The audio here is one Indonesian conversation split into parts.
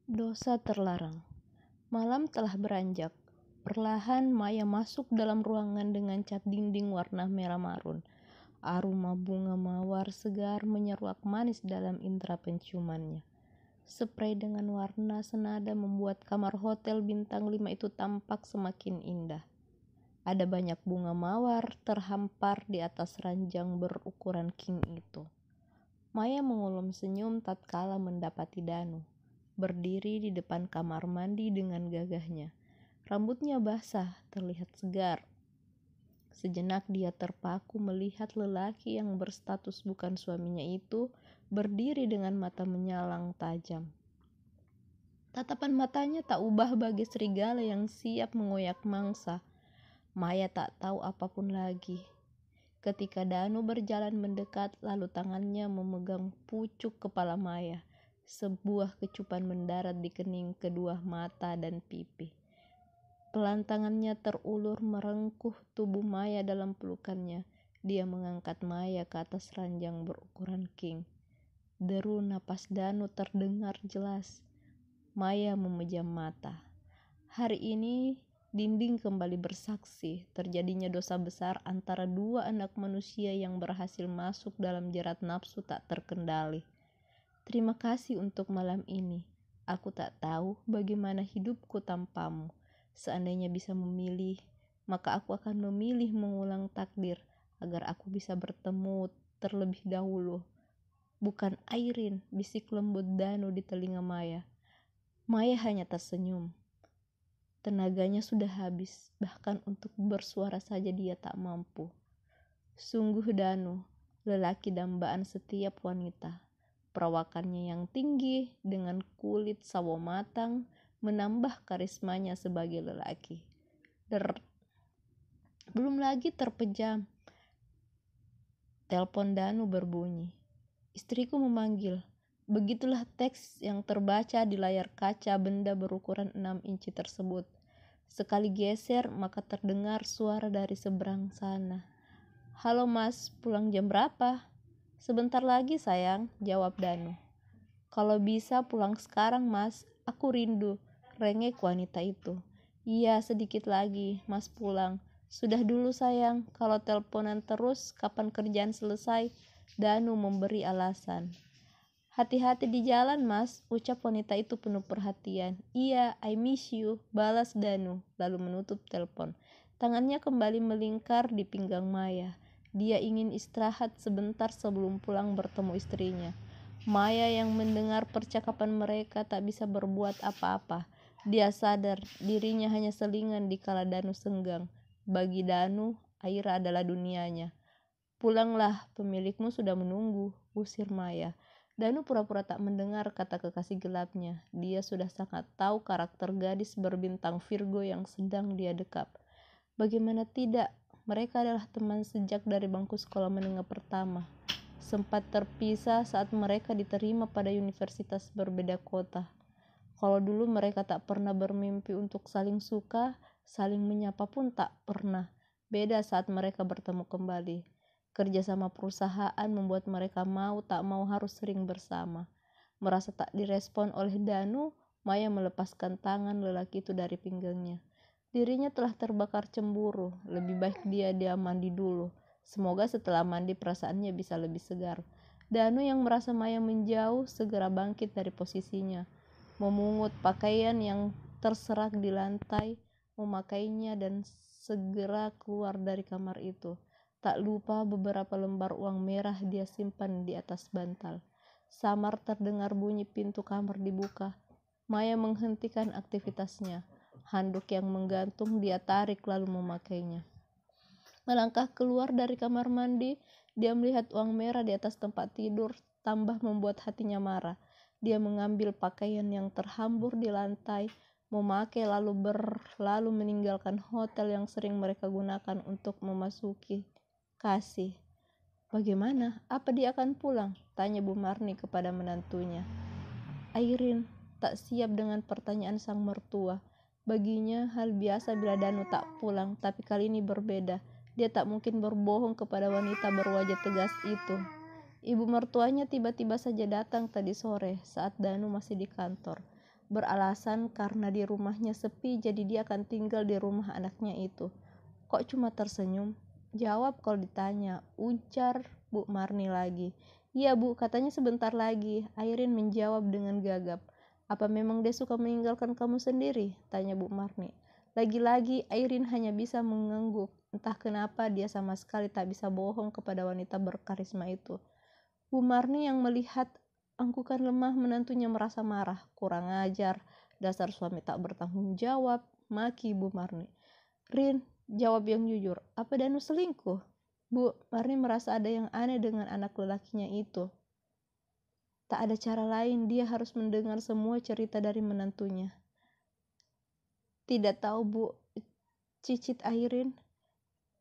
Dosa terlarang. Malam telah beranjak. Perlahan Maya masuk dalam ruangan dengan cat dinding warna merah marun. Aroma bunga mawar segar menyeruak manis dalam indera penciumannya. Spray dengan warna senada membuat kamar hotel bintang 5 itu tampak semakin indah. Ada banyak bunga mawar terhampar di atas ranjang berukuran king itu. Maya mengulum senyum tatkala mendapati Danu berdiri di depan kamar mandi dengan gagahnya. Rambutnya basah, terlihat segar. Sejenak dia terpaku melihat lelaki yang berstatus bukan suaminya itu berdiri dengan mata menyalang tajam. Tatapan matanya tak ubah bagai serigala yang siap mengoyak mangsa. Maya tak tahu apapun lagi. Ketika Danu berjalan mendekat, lalu tangannya memegang pucuk kepala Maya. Sebuah kecupan mendarat di kening kedua mata dan pipi. Pelan tangannya terulur merengkuh tubuh Maya dalam pelukannya. Dia mengangkat Maya ke atas ranjang berukuran king. Deru napas Danu terdengar jelas. Maya memejam mata. Hari ini dinding kembali bersaksi terjadinya dosa besar antara dua anak manusia yang berhasil masuk dalam jerat nafsu tak terkendali. Terima kasih untuk malam ini. Aku tak tahu bagaimana hidupku tanpamu. Seandainya bisa memilih, maka aku akan memilih mengulang takdir agar aku bisa bertemu terlebih dahulu. Bukan Airin, bisik lembut Danu di telinga Maya. Maya hanya tersenyum. Tenaganya sudah habis, bahkan untuk bersuara saja dia tak mampu. Sungguh Danu, lelaki dambaan setiap wanita. Perawakannya yang tinggi dengan kulit sawo matang menambah karismanya sebagai lelaki. Belum lagi terpejam. Telepon Danu berbunyi. Istriku memanggil. Begitulah teks yang terbaca di layar kaca benda berukuran 6 inci tersebut. Sekali geser maka terdengar suara dari seberang sana. Halo mas, pulang jam berapa? Sebentar lagi sayang, jawab Danu. Kalau bisa pulang sekarang mas, aku rindu, rengek wanita itu. Iya sedikit lagi, mas pulang. Sudah dulu sayang, kalau teleponan terus, kapan kerjaan selesai? Danu memberi alasan. Hati-hati di jalan mas, ucap wanita itu penuh perhatian. Iya, I miss you, balas Danu, lalu menutup telepon. Tangannya kembali melingkar di pinggang Maya. Dia ingin istirahat sebentar sebelum pulang bertemu istrinya. Maya yang mendengar percakapan mereka tak bisa berbuat apa-apa. Dia sadar dirinya hanya selingan dikala Danu senggang. Bagi Danu, Aira adalah dunianya. Pulanglah, pemilikmu sudah menunggu, usir Maya. Danu pura-pura tak mendengar kata kekasih gelapnya. Dia sudah sangat tahu karakter gadis berbintang Virgo yang sedang dia dekap. Bagaimana tidak, mereka adalah teman sejak dari bangku sekolah menengah pertama. Sempat terpisah saat mereka diterima pada universitas berbeda kota. Kalau dulu mereka tak pernah bermimpi untuk saling suka, saling menyapa pun tak pernah. Beda saat mereka bertemu kembali. Kerjasama perusahaan membuat mereka mau tak mau harus sering bersama. Merasa tak direspon oleh Danu, Maya melepaskan tangan lelaki itu dari pinggangnya. Dirinya telah terbakar cemburu, lebih baik dia mandi dulu. Semoga setelah mandi perasaannya bisa lebih segar. Danu yang merasa Maya menjauh segera bangkit dari posisinya. Memungut pakaian yang terserak di lantai, memakainya dan segera keluar dari kamar itu. Tak lupa beberapa lembar uang merah dia simpan di atas bantal. Samar terdengar bunyi pintu kamar dibuka. Maya menghentikan aktivitasnya. Handuk yang menggantung dia tarik lalu memakainya. Melangkah keluar dari kamar mandi, dia melihat uang merah di atas tempat tidur, tambah membuat hatinya marah. Dia mengambil pakaian yang terhambur di lantai, memakai lalu meninggalkan hotel yang sering mereka gunakan untuk memasuki kasih. Bagaimana? Apa dia akan pulang? Tanya Bu Marni kepada menantunya. Airin tak siap dengan pertanyaan sang mertua. Baginya hal biasa bila Danu tak pulang, tapi kali ini berbeda. Dia tak mungkin berbohong kepada wanita berwajah tegas itu. Ibu mertuanya tiba-tiba saja datang tadi sore saat Danu masih di kantor. beralasan karena di rumahnya sepi jadi dia akan tinggal di rumah anaknya itu. Kok cuma tersenyum? Jawab kalau ditanya, ujar Bu Marni lagi. Iya Bu, katanya sebentar lagi. Airin menjawab dengan gagap. Apa memang dia suka meninggalkan kamu sendiri? Tanya Bu Marni. Lagi-lagi Airin hanya bisa mengangguk. Entah kenapa dia sama sekali tak bisa bohong kepada wanita berkarisma itu. Bu Marni yang melihat angkukan lemah menantunya merasa marah. Kurang ajar, dasar suami tak bertanggung jawab, maki Bu Marni. Rin, jawab yang jujur, apa Danu selingkuh? Bu Marni merasa ada yang aneh dengan anak lelakinya itu. Tak ada cara lain, dia harus mendengar semua cerita dari menantunya. Tidak tahu Bu, cicit Airin.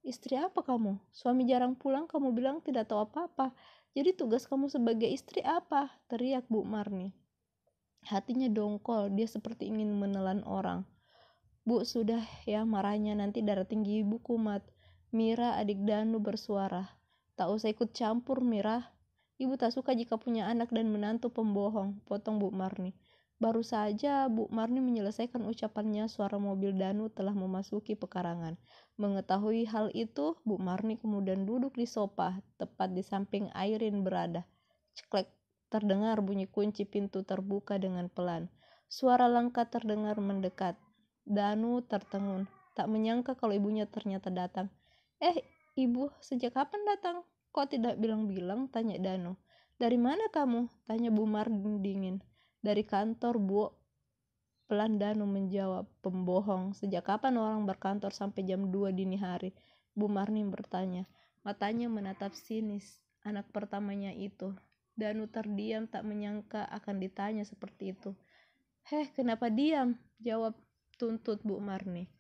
Istri apa kamu? Suami jarang pulang, kamu bilang tidak tahu apa-apa. Jadi tugas kamu sebagai istri apa? Teriak Bu Marni. Hatinya dongkol, dia seperti ingin menelan orang. Bu, sudah ya marahnya, nanti darah tinggi ibu kumat. Mira, adik Danu bersuara. Tak usah ikut campur, Mira. Ibu tak suka jika punya anak dan menantu pembohong, potong Bu Marni. Baru saja Bu Marni menyelesaikan ucapannya, suara mobil Danu telah memasuki pekarangan. Mengetahui hal itu, Bu Marni kemudian duduk di sofa, tepat di samping Airin berada. Ceklek, terdengar bunyi kunci pintu terbuka dengan pelan. Suara langkah terdengar mendekat. Danu tertegun, tak menyangka kalau ibunya ternyata datang. Ibu, sejak kapan datang? Kok tidak bilang-bilang? Tanya Danu. Dari mana kamu? Tanya Bu Marni dingin. Dari kantor, Bu. Pelan Danu menjawab. Pembohong, sejak kapan orang berkantor sampai jam 2 dini hari? Bu Marni bertanya. Matanya menatap sinis anak pertamanya itu. Danu terdiam, tak menyangka akan ditanya seperti itu. Kenapa diam? Jawab tuntut Bu Marni.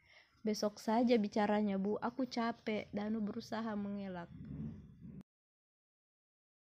Besok saja bicaranya Bu, aku capek. Danu berusaha mengelak.